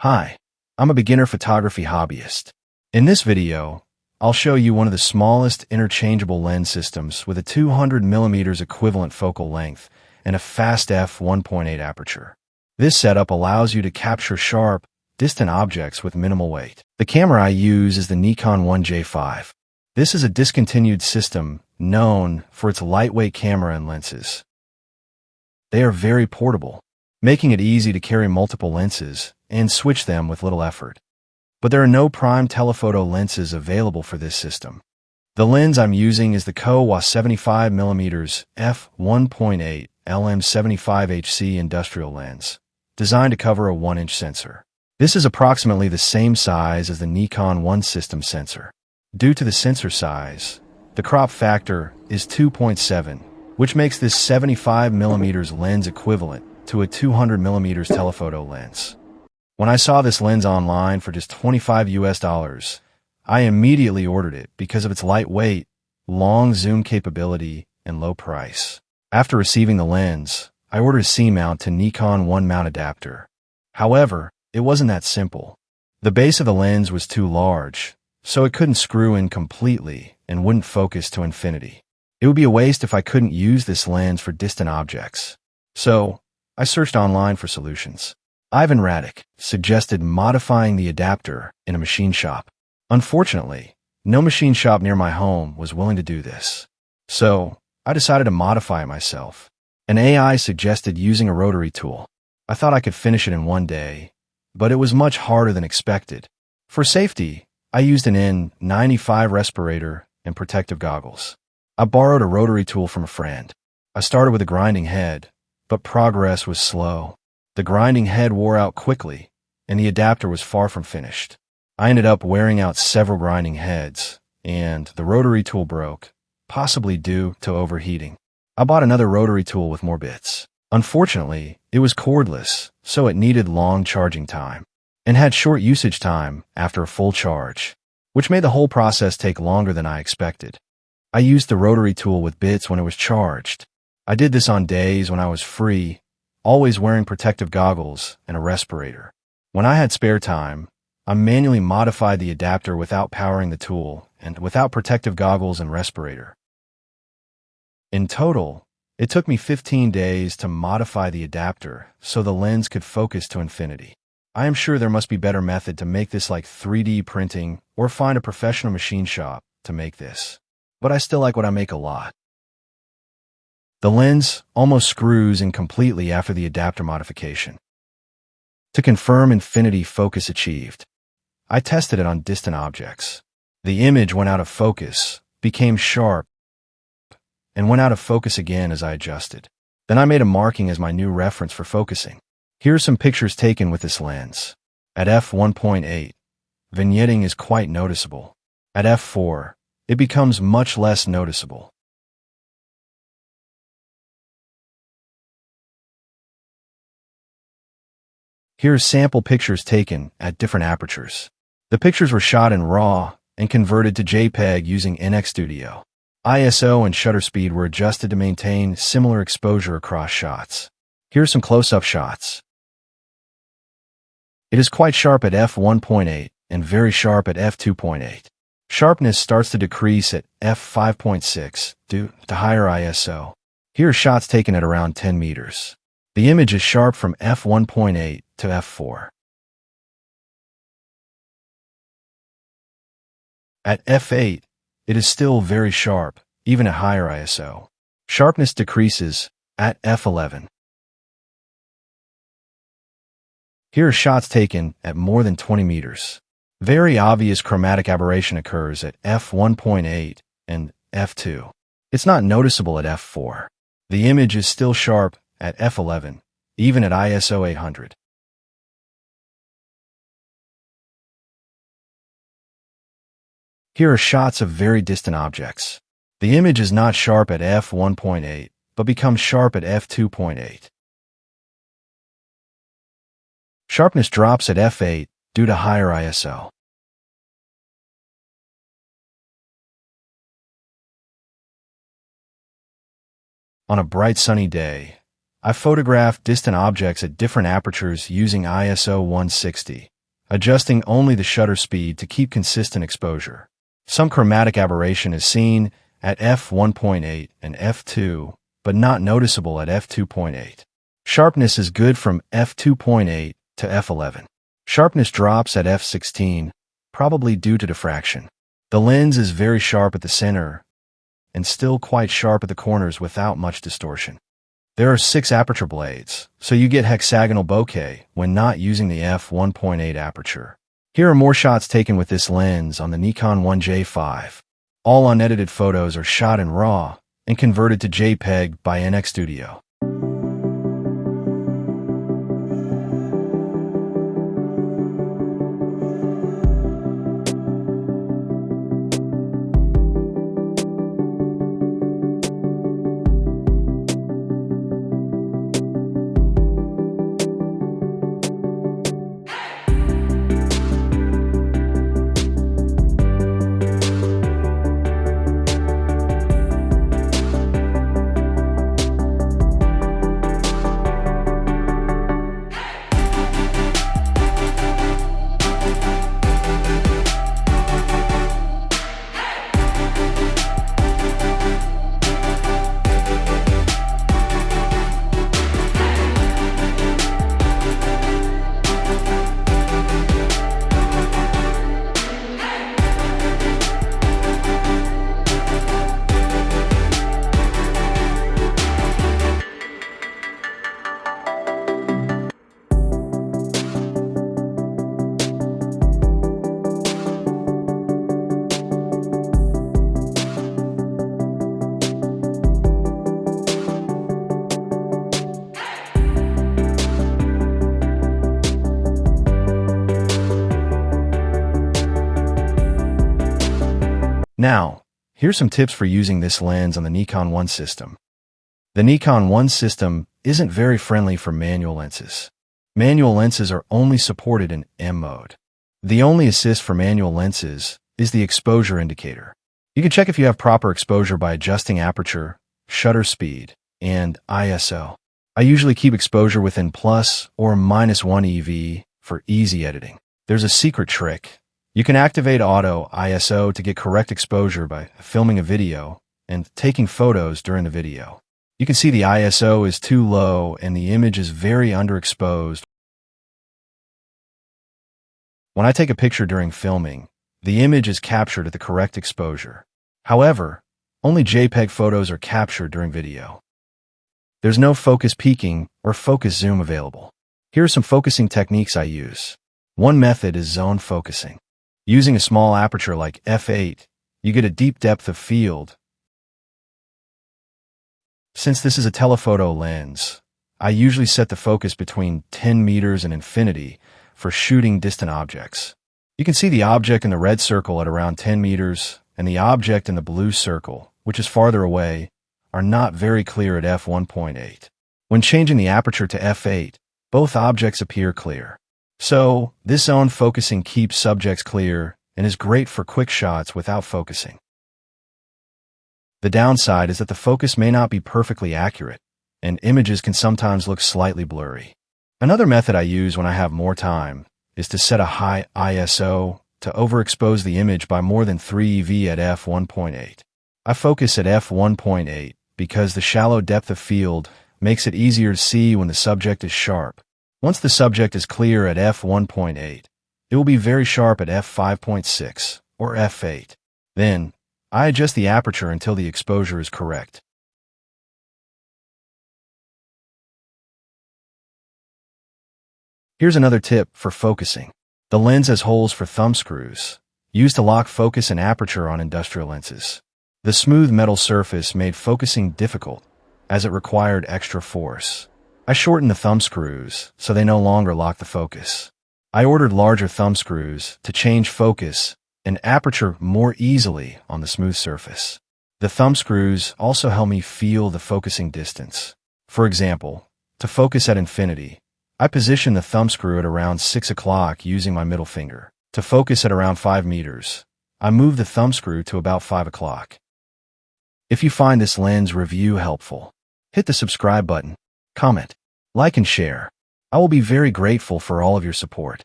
Hi, I'm a beginner photography hobbyist. In this video, I'll show you one of the smallest interchangeable lens systems with a 200mm equivalent focal length and a fast f1.8 aperture. This setup allows you to capture sharp, distant objects with minimal weight. The camera I use is the Nikon J5. This is a discontinued system known for its lightweight camera and lenses. They are very portable, making it easy to carry multiple lenses and switch them with little effort. But there are no prime telephoto lenses available for this system. The lens I'm using is the Kowa 75mm f1.8 LM75HC industrial lens, designed to cover a 1-inch sensor. This is approximately the same size as the Nikon 1 system sensor. Due to the sensor size, the crop factor is 2.7, which makes this 75mm lens equivalent to a 200mm telephoto lens. When I saw this lens online for just $25, I immediately ordered it because of its lightweight, long zoom capability, and low price. After receiving the lens, I ordered a C-mount to Nikon 1 mount adapter. However, it wasn't that simple. The base of the lens was too large, so it couldn't screw in completely and wouldn't focus to infinity. It would be a waste if I couldn't use this lens for distant objects. So, I searched online for solutions. Ivan Radic suggested modifying the adapter in a machine shop. Unfortunately, no machine shop near my home was willing to do this. So, I decided to modify it myself. An AI suggested using a rotary tool. I thought I could finish it in one day, but it was much harder than expected. For safety, I used an N95 respirator and protective goggles. I borrowed a rotary tool from a friend. I started with a grinding head, but progress was slow. The grinding head wore out quickly, and the adapter was far from finished. I ended up wearing out several grinding heads, and the rotary tool broke, possibly due to overheating. I bought another rotary tool with more bits. Unfortunately, it was cordless, so it needed long charging time, and had short usage time after a full charge, which made the whole process take longer than I expected. I used the rotary tool with bits when it was charged. I did this on days when I was free, always wearing protective goggles and a respirator. When I had spare time, I manually modified the adapter without powering the tool and without protective goggles and respirator. In total, it took me 15 days to modify the adapter so the lens could focus to infinity. I am sure there must be a better method to make this, like 3D printing or find a professional machine shop to make this. But I still like what I make a lot. The lens almost screws in completely after the adapter modification. To confirm infinity focus achieved, I tested it on distant objects. The image went out of focus, became sharp, and went out of focus again as I adjusted. Then I made a marking as my new reference for focusing. Here are some pictures taken with this lens. At f1.8, vignetting is quite noticeable. At f4, it becomes much less noticeable. Here are sample pictures taken at different apertures. The pictures were shot in RAW and converted to JPEG using NX Studio. ISO and shutter speed were adjusted to maintain similar exposure across shots. Here are some close-up shots. It is quite sharp at f1.8 and very sharp at f2.8. Sharpness starts to decrease at f5.6 due to higher ISO. Here are shots taken at around 10 meters. The image is sharp from f1.8 to f4. At f8, it is still very sharp, even at higher ISO. Sharpness decreases at f11. Here are shots taken at more than 20 meters. Very obvious chromatic aberration occurs at f1.8 and f2. It's not noticeable at f4. The image is still sharp at f11, even at ISO 800. Here are shots of very distant objects. The image is not sharp at f1.8, but becomes sharp at f2.8. Sharpness drops at f8 due to higher ISO. On a bright sunny day, I photographed distant objects at different apertures using ISO 160 adjusting only the shutter speed to keep consistent exposure. Some chromatic aberration is seen at f1.8 and f2, but not noticeable at f2.8. Sharpness is good from f2.8 to f11. Sharpness drops at f16, probably due to diffraction. The lens is very sharp at the center and still quite sharp at the corners without much distortion. There are 6 aperture blades, so you get hexagonal bokeh when not using the f1.8 aperture. Here are more shots taken with this lens on the Nikon J5. All unedited photos are shot in RAW and converted to JPEG by NX Studio. Now, here's some tips for using this lens on the Nikon 1 system. The Nikon 1 system isn't very friendly for manual lenses. Manual lenses are only supported in M mode. The only assist for manual lenses is the exposure indicator. You can check if you have proper exposure by adjusting aperture, shutter speed, and ISO. I usually keep exposure within plus or minus 1 EV for easy editing. There's a secret trick. You can activate auto ISO to get correct exposure by filming a video and taking photos during the video. You can see the ISO is too low and the image is very underexposed. When I take a picture during filming, the image is captured at the correct exposure. However, only JPEG photos are captured during video. There's no focus peaking or focus zoom available. Here are some focusing techniques I use. One method is zone focusing. Using a small aperture like f8, you get a deep depth of field. Since this is a telephoto lens, I usually set the focus between 10 meters and infinity for shooting distant objects. You can see the object in the red circle at around 10 meters, and the object in the blue circle, which is farther away, are not very clear at f1.8. When changing the aperture to f8, both objects appear clear. So, this zone focusing keeps subjects clear and is great for quick shots without focusing. The downside is that the focus may not be perfectly accurate, and images can sometimes look slightly blurry. Another method I use when I have more time is to set a high ISO to overexpose the image by more than 3 EV at f1.8. I focus at f1.8 because the shallow depth of field makes it easier to see when the subject is sharp. Once the subject is clear at f1.8, it will be very sharp at f5.6 or f8. Then, I adjust the aperture until the exposure is correct. Here's another tip for focusing. The lens has holes for thumb screws, used to lock focus and aperture on industrial lenses. The smooth metal surface made focusing difficult, as it required extra force. I shortened the thumb screws so they no longer lock the focus. I ordered larger thumb screws to change focus and aperture more easily on the smooth surface. The thumb screws also help me feel the focusing distance. For example, to focus at infinity, I position the thumb screw at around 6 o'clock using my middle finger. To focus at around 5 meters, I move the thumb screw to about 5 o'clock. If you find this lens review helpful, hit the subscribe button, comment, like and share. I will be very grateful for all of your support.